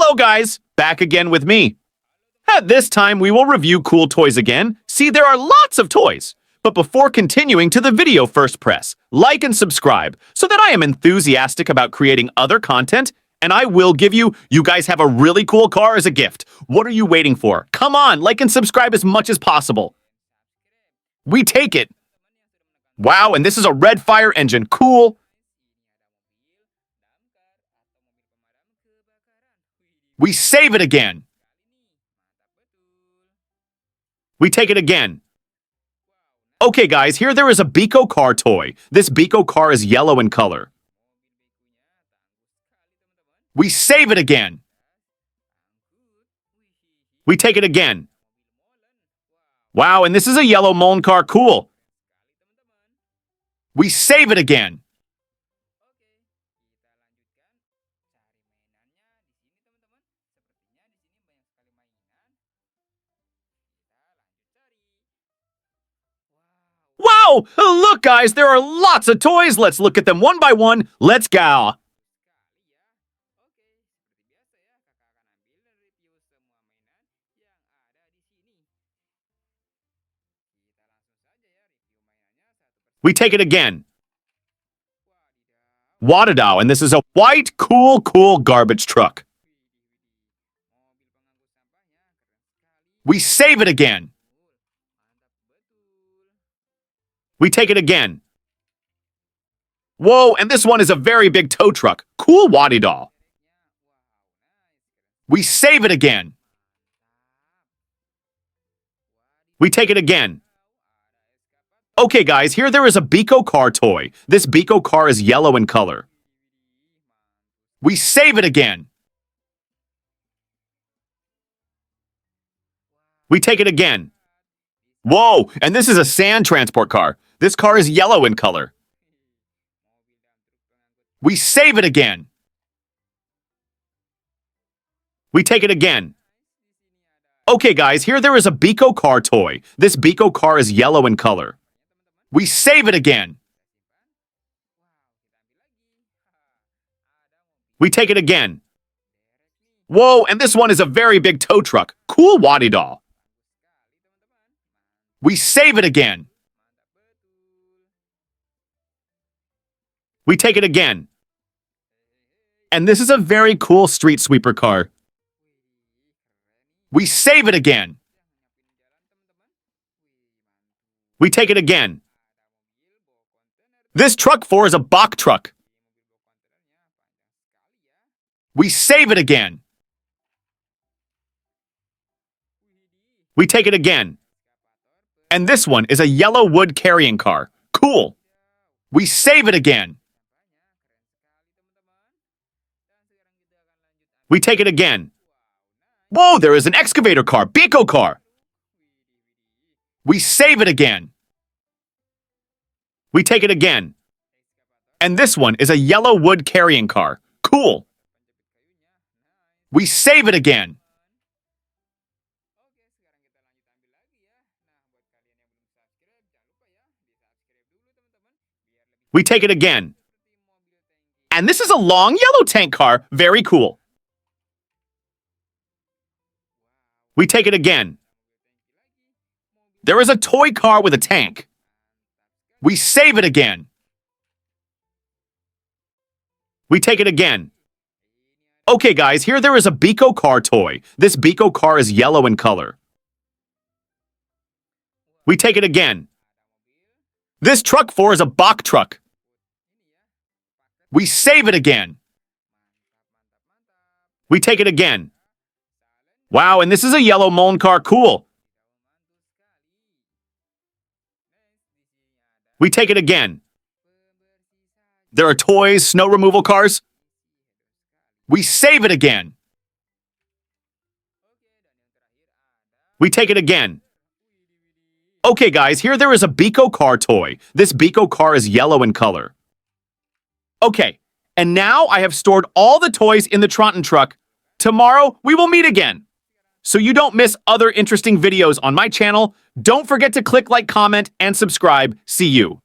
Hello guys, back again with me. At this time, we will review cool toys again. See, there are lots of toys. But before continuing to the video, first press like and subscribe so that I am enthusiastic about creating other content, and I will give you guys have a really cool car as a gift. What are you waiting for? Come on, like and subscribe as much as possible. We take it. Wow, and this is a red fire engine. Cool. We save it again. We take it again. Okay, guys, here there is a Biko car toy. This Biko car is yellow in color. We save it again. We take it again. Wow, and this is a yellow Moln car. Cool. We save it again. Wow! Look, guys, there are lots of toys. Let's look at them one by one. Let's go. We take it again. Wadadow, and this is a white, cool garbage truck. We save it again. We take it again. Whoa, and this one is a very big tow truck. Cool Wadadow. We save it again. We take it again. Okay, guys, here there is a Biko car toy. This Biko car is yellow in color. We save it again. We take it again. Whoa, and this is a sand transport car. This car is yellow in color. We save it again. We take it again. Okay, guys, here there is a Biko car toy. This Biko car is yellow in color. We save it again. We take it again. Whoa, and this one is a very big tow truck. Cool Wadadow. We save it again. We take it again. And this is a very cool street sweeper car. We save it again. We take it again. This truck 4 is a box truck. We save it again. We take it again. And this one is a yellow wood carrying car. Cool. We save it again. We take it again. Whoa, there is an excavator car, Biko car. We save it again. We take it again. And this one is a yellow wood carrying car. Cool. We save it again. We take it again. And this is a long yellow tank car. Very cool. We take it again. There is a toy car with a tank. We save it again. We take it again. Okay, guys, here there is a Biko car toy. This Biko car is yellow in color. We take it again. This truck 4 is a box truck. We save it again. We take it again. Wow, and this is a yellow Moln car. Cool. We take it again. There are toys, snow removal cars. We save it again. We take it again. Okay, guys, here there is a Biko car toy. This Biko car is yellow in color. Okay, and now I have stored all the toys in the Tronton truck. Tomorrow, we will meet again. So you don't miss other interesting videos on my channel, don't forget to click like, comment, and subscribe. See you.